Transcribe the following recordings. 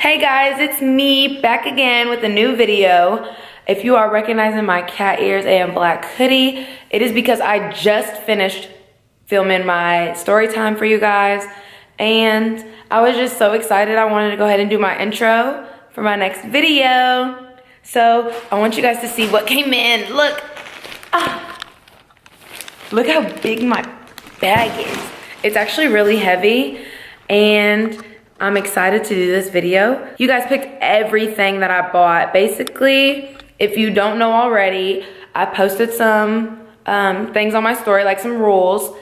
Hey guys, it's me back again with a new video. If you are recognizing my cat ears and black hoodie, it is because I just finished filming my story time for you guys, and I was just so excited. I wanted to go ahead and do my intro for my next video. So I want you guys to see what came in. Look, look how big my bag is. It's actually really heavy, and I'm excited to do this video. You guys picked everything that I bought. Basically, if you don't know already, I posted some things on my story, like some rules,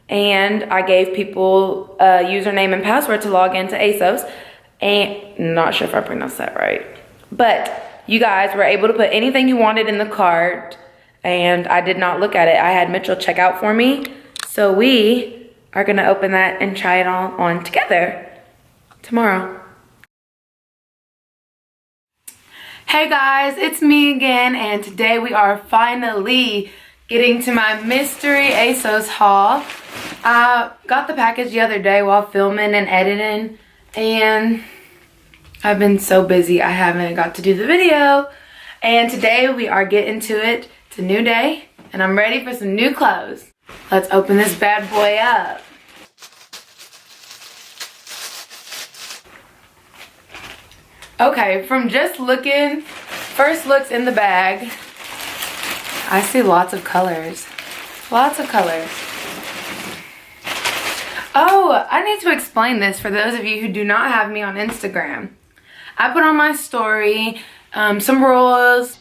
and I gave people a username and password to log into ASOS. And not sure if I pronounced that right, but you guys were able to put anything you wanted in the cart, and I did not look at it. I had Mitchell check out for me, so we are gonna open that and try it all on together tomorrow. Hey guys, it's me again, and today we are finally getting to my mystery ASOS haul. I got the package the other day while filming and editing, and I've been so busy I haven't got to do the video. And today we are getting to it. It's a new day, and I'm ready for some new clothes. Let's open this bad boy up. Okay, from just looking, first looks in the bag, I see lots of colors. Lots of colors. Oh, I need to explain this for those of you who do not have me on Instagram. I put on my story some rules.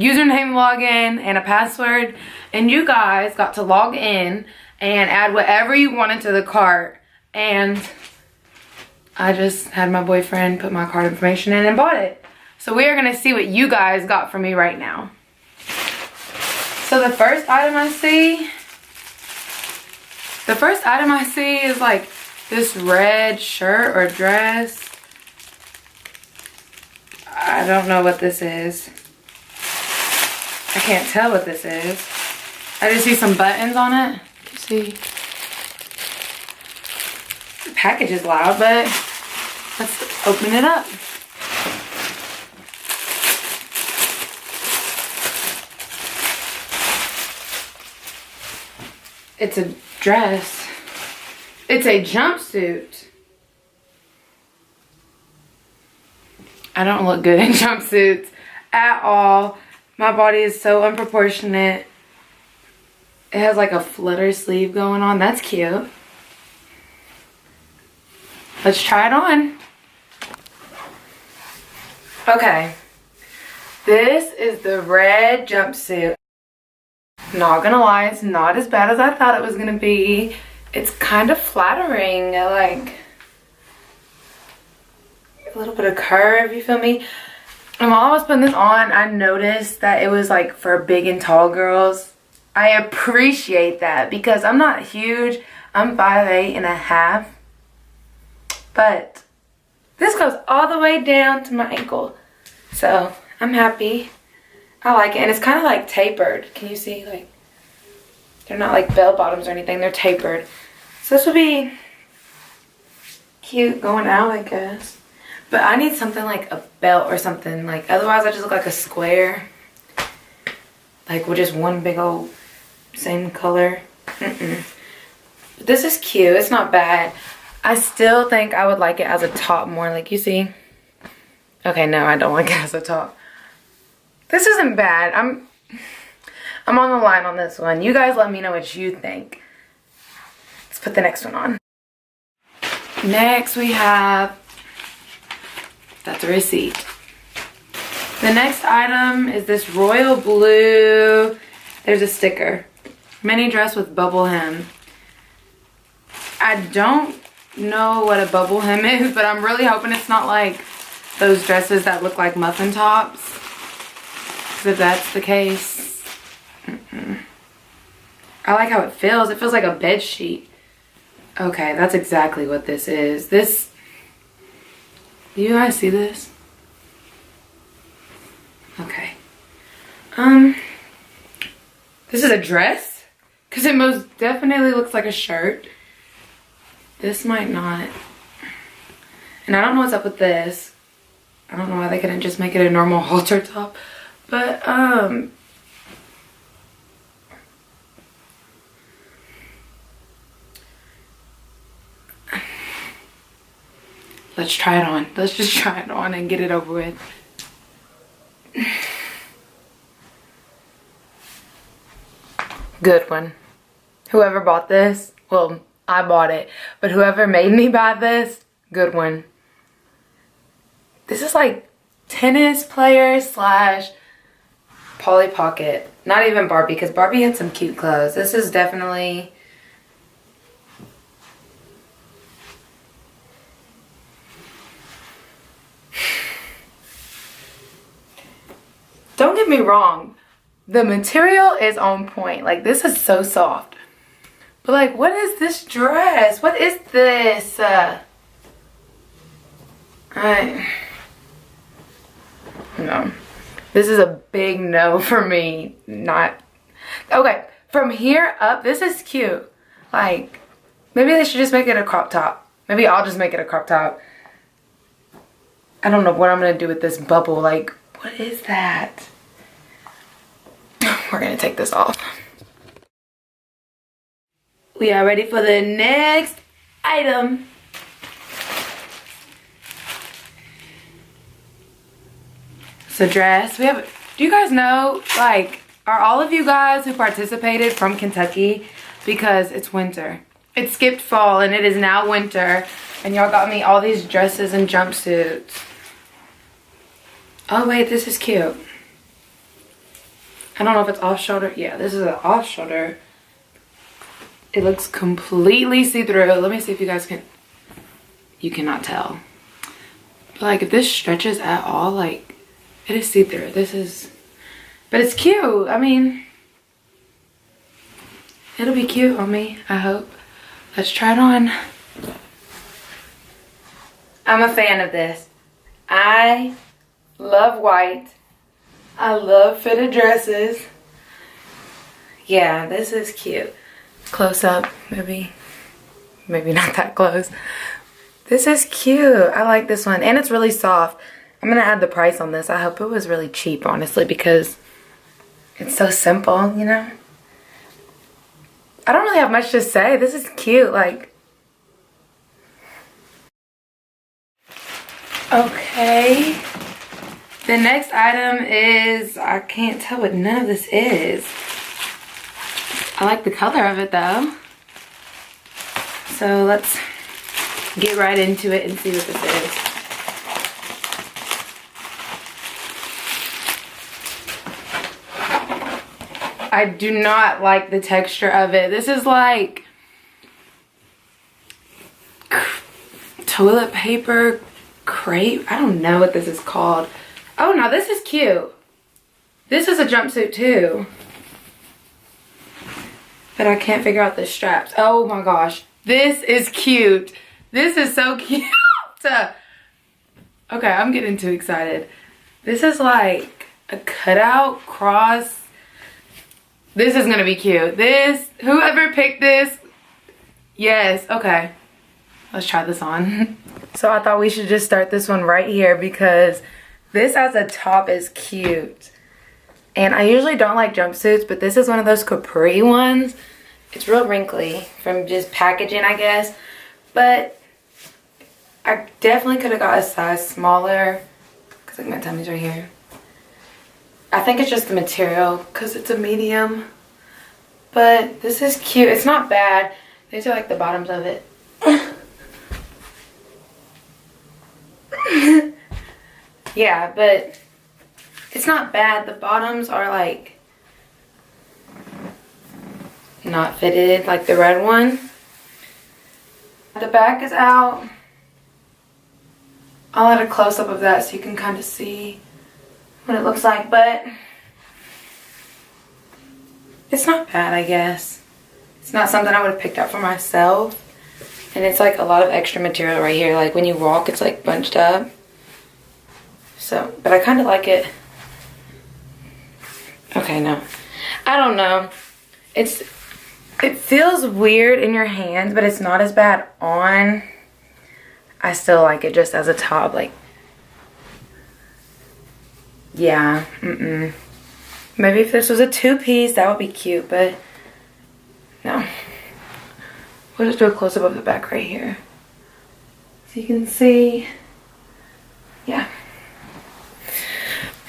Username, login, and a password, and you guys got to log in and add whatever you wanted to the cart, and I just had my boyfriend put my card information in and bought it. So we are gonna see what you guys got for me right now. So the first item I see is like this red shirt or dress. I don't know what this is. I can't tell what this is. I just see some buttons on it. See, the package is loud, but let's open it up. It's a dress. It's a jumpsuit. I don't look good in jumpsuits at all. My body is so unproportionate. It has like a flutter sleeve going on. That's cute. Let's try it on. Okay. This is the red jumpsuit. Not gonna lie, it's not as bad as I thought it was gonna be. It's kind of flattering. I like a little bit of curve, you feel me? And while I was putting this on, I noticed that it was like for big and tall girls. I appreciate that because I'm not huge. I'm 5'8.5", but this goes all the way down to my ankle, so I'm happy. I like it, and it's kind of like tapered. Can you see? Like, they're not like bell bottoms or anything. They're tapered, so this would be cute going out, I guess. But I need something like a belt or something. Like, otherwise I just look like a square, like with just one big old same color. This is cute. It's not bad. I still think I would like it as a top more, like you see. Okay, no, I don't like it as a top. This isn't bad. I'm on the line on this one. You guys let me know what you think. Let's put the next one on. Next we have, that's a receipt. The next item is this royal blue. There's a sticker. Mini dress with bubble hem. I don't know what a bubble hem is, but I'm really hoping it's not like those dresses that look like muffin tops. Because if that's the case, I like how it feels. It feels like a bed sheet. Okay, that's exactly what this is. This, do you guys see this? Okay. This is a dress. Because it most definitely looks like a shirt. This might not. And I don't know what's up with this. I don't know why they couldn't just make it a normal halter top. But, let's try it on. Let's just try it on and get it over with. Good one. Whoever bought this, well, I bought it, but whoever made me buy this, good one. This is like tennis player slash Polly Pocket. Not even Barbie, because Barbie had some cute clothes. This is definitely... Don't get me wrong. The material is on point. Like, this is so soft. But, like, what is this dress? What is this? No. This is a big no for me. Not. Okay. From here up, this is cute. Like, maybe they should just make it a crop top. Maybe I'll just make it a crop top. I don't know what I'm going to do with this bubble. Like, what is that? We're going to take this off. We are ready for the next item. It's a dress. We have, do you guys know, like, are all of you guys who participated from Kentucky? Because it's winter. It skipped fall and it is now winter. And y'all got me all these dresses and jumpsuits. Oh wait, this is cute. I don't know if it's off shoulder. Yeah, this is an off shoulder. It looks completely see-through. Let me see if you guys can. You cannot tell. But like, if this stretches at all, like, it is see-through. This is, but it's cute. I mean, it'll be cute on me, I hope. Let's try it on. I'm a fan of this. I love white. I love fitted dresses. Yeah, this is cute. Close up, maybe not that close. This is cute. I like this one, and it's really soft. I'm gonna add the price on this. I hope it was really cheap, honestly, because it's so simple, you know. I don't really have much to say. This is cute. Like, okay. The next item is, I can't tell what none of this is. I like the color of it though. So let's get right into it and see what this is. I do not like the texture of it. This is like toilet paper crepe. I don't know what this is called. Oh no, this is cute. This is a jumpsuit too. But I can't figure out the straps. Oh my gosh. This is cute. This is so cute. Okay, I'm getting too excited. This is like a cutout cross. This is gonna be cute. This, whoever picked this, yes, okay. Let's try this on. So I thought we should just start this one right here because this as a top is cute. And I usually don't like jumpsuits, but this is one of those capri ones. It's real wrinkly from just packaging, I guess. But I definitely could have got a size smaller because like my tummy's right here. I think it's just the material because it's a medium. But this is cute. It's not bad. These are like the bottoms of it. Yeah, but it's not bad. The bottoms are like not fitted like the red one. The back is out. I'll add a close-up of that so you can kind of see what it looks like, but it's not bad, I guess. It's not something I would have picked up for myself. And it's like a lot of extra material right here. Like when you walk, it's like bunched up. So, but I kind of like it. Okay, no. I don't know. It's It feels weird in your hands, but it's not as bad on. I still like it just as a top, like, yeah, Maybe if this was a two-piece, that would be cute, but no. We'll just do a close-up of the back right here. So you can see, yeah.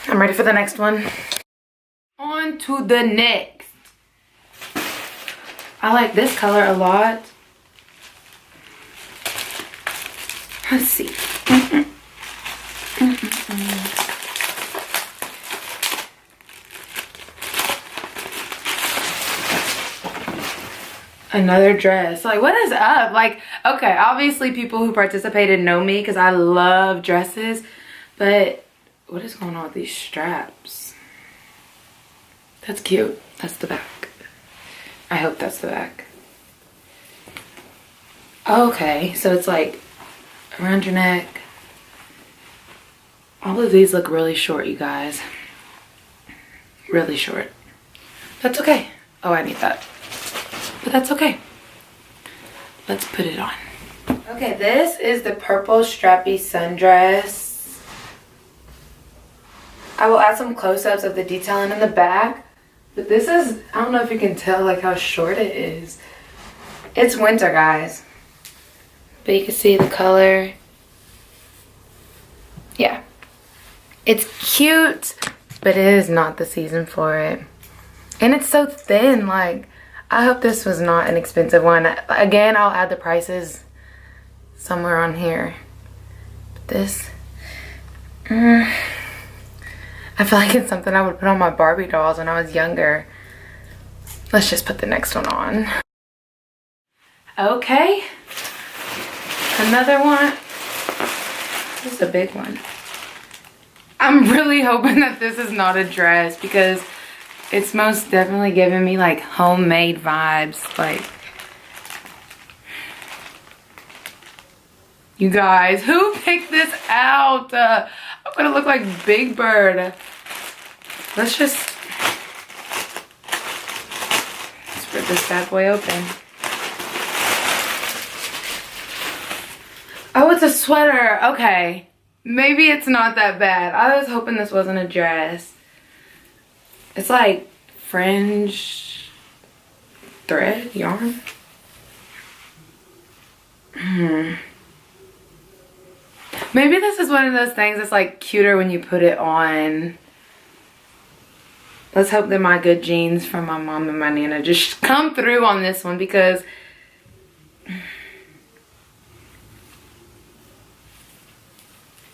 I'm ready for the next one. On to the next. I like this color a lot. Let's see. Another dress. Like, what is up? Like, okay, obviously people who participated know me because I love dresses, but what is going on with these straps? That's cute. That's the back. I hope that's the back. Okay, so it's like around your neck. All of these look really short, you guys. Really short. That's okay. Oh, I need that. But that's okay. Let's put it on. Okay, this is the purple strappy sundress. I will add some close-ups of the detailing in the back. But this is, I don't know if you can tell like how short it is. It's winter, guys. But you can see the color. Yeah. It's cute, but it is not the season for it. And it's so thin, like, I hope this was not an expensive one. Again, I'll add the prices somewhere on here. But this, I feel like it's something I would put on my Barbie dolls when I was younger. Let's just put the next one on. Okay. Another one. This is a big one. I'm really hoping that this is not a dress because it's most definitely giving me like homemade vibes. Like, you guys, who picked this out? I'm gonna look like Big Bird. Let's rip this bad boy open. Oh, it's a sweater. Okay. Maybe it's not that bad. I was hoping this wasn't a dress. It's like fringe thread, yarn. Maybe this is one of those things that's like cuter when you put it on. Let's hope that my good genes from my mom and my nana just come through on this one because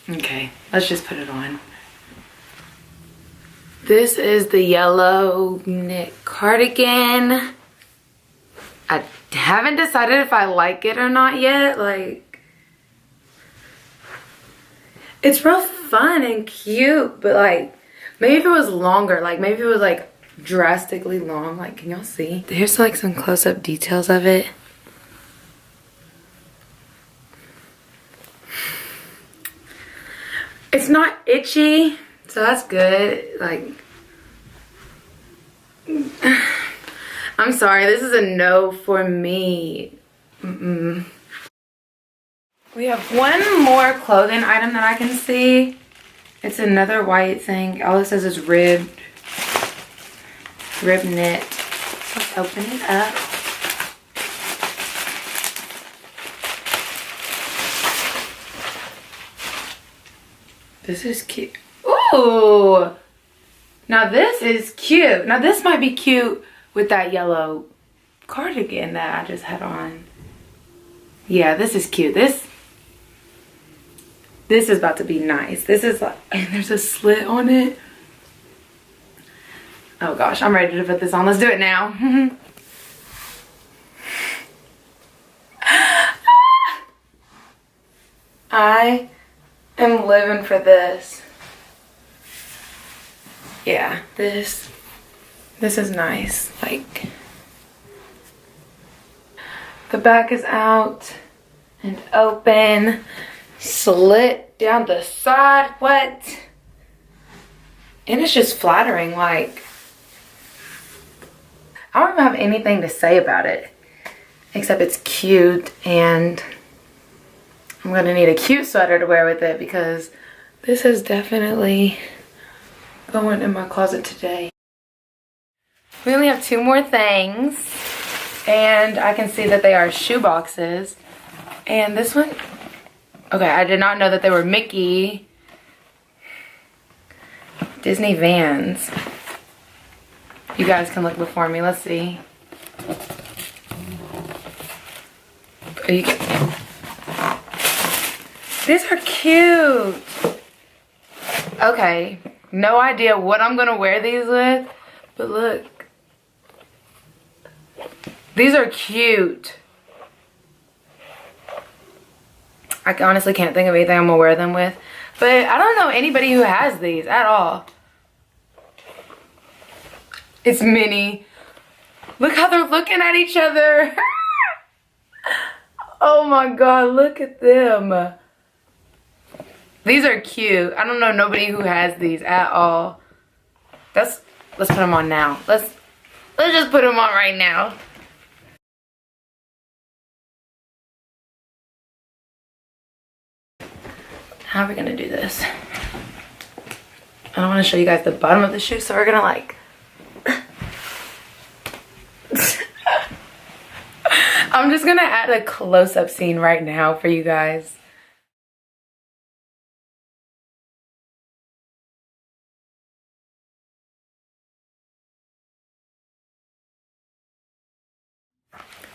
okay, let's just put it on. This is the yellow knit cardigan. I haven't decided if I like it or not yet. Like, it's real fun and cute, but like, maybe if it was longer, like maybe if it was like drastically long, like, can y'all see? Here's like some close-up details of it. It's not itchy, so that's good. Like, I'm sorry, this is a no for me. We have one more clothing item that I can see. It's another white thing. All it says is rib knit. Let's open it up. This is cute. Ooh! Now this is cute. Now this might be cute with that yellow cardigan that I just had on. Yeah, this is cute. This is about to be nice. This is like, and there's a slit on it. Oh gosh, I'm ready to put this on. Let's do it now. I am living for this. Yeah, this is nice. Like, the back is out and open, slit down the side. What? And it's just flattering. Like, I don't even have anything to say about it. Except it's cute, and I'm gonna need a cute sweater to wear with it because this is definitely going in my closet today. We only have 2 more things, and I can see that they are shoe boxes. And this one, okay, I did not know that they were Mickey Disney Vans. You guys can look before me. Let's see. These are cute. Okay, no idea what I'm gonna wear these with, but look. These are cute. I honestly can't think of anything I'm gonna wear them with. But I don't know anybody who has these at all. It's Minnie. Look how they're looking at each other. Oh my god, look at them. These are cute. I don't know nobody who has these at all. Let's put them on now. Let's just put them on right now. How are we gonna do this? I don't want to show you guys the bottom of the shoe, so we're gonna like I'm just gonna add a close-up scene right now for you guys.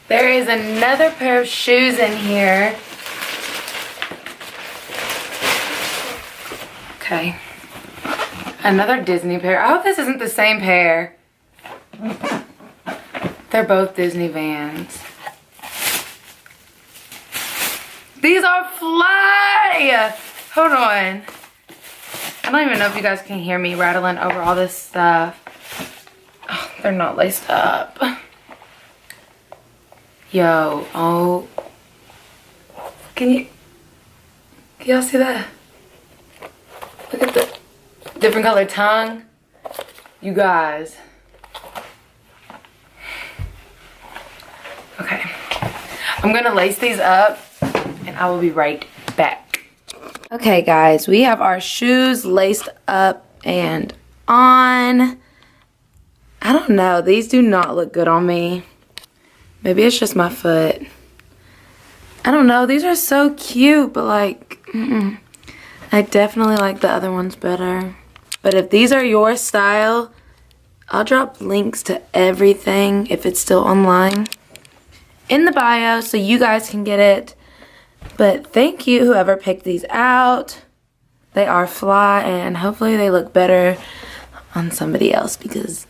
There is another pair of shoes in here. Okay. Another Disney pair. I hope this isn't the same pair. They're both Disney Vans. These are fly! Hold on. I don't even know if you guys can hear me rattling over all this stuff. Oh, they're not laced up. Yo, oh. Can y'all see that? Look at the different colored tongue. You guys. Okay. I'm gonna lace these up and I will be right back. Okay guys, we have our shoes laced up and on. I don't know, these do not look good on me. Maybe it's just my foot. I don't know, these are so cute, but like, I definitely like the other ones better. But if these are your style, I'll drop links to everything, if it's still online, in the bio so you guys can get it. But thank you whoever picked these out. They are fly and hopefully they look better on somebody else because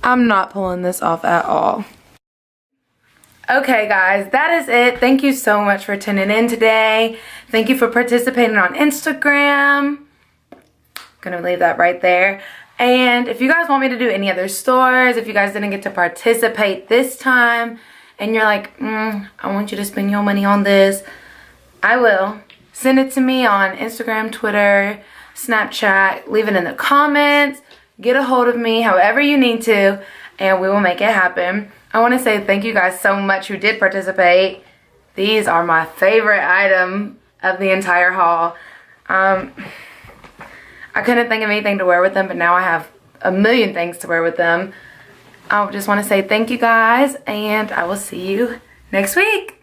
I'm not pulling this off at all. Okay guys, that is it. Thank you so much for tuning in today. Thank you for participating on Instagram. Gonna leave that right there. And if you guys want me to do any other stores, if you guys didn't get to participate this time and you're like, I want you to spend your money on this, I will. Send it to me on Instagram, Twitter, Snapchat, leave it in the comments, get a hold of me however you need to, and we will make it happen. I want to say thank you guys so much who did participate. These are my favorite item of the entire haul. I couldn't think of anything to wear with them, but now I have a million things to wear with them. I just want to say thank you guys, and I will see you next week.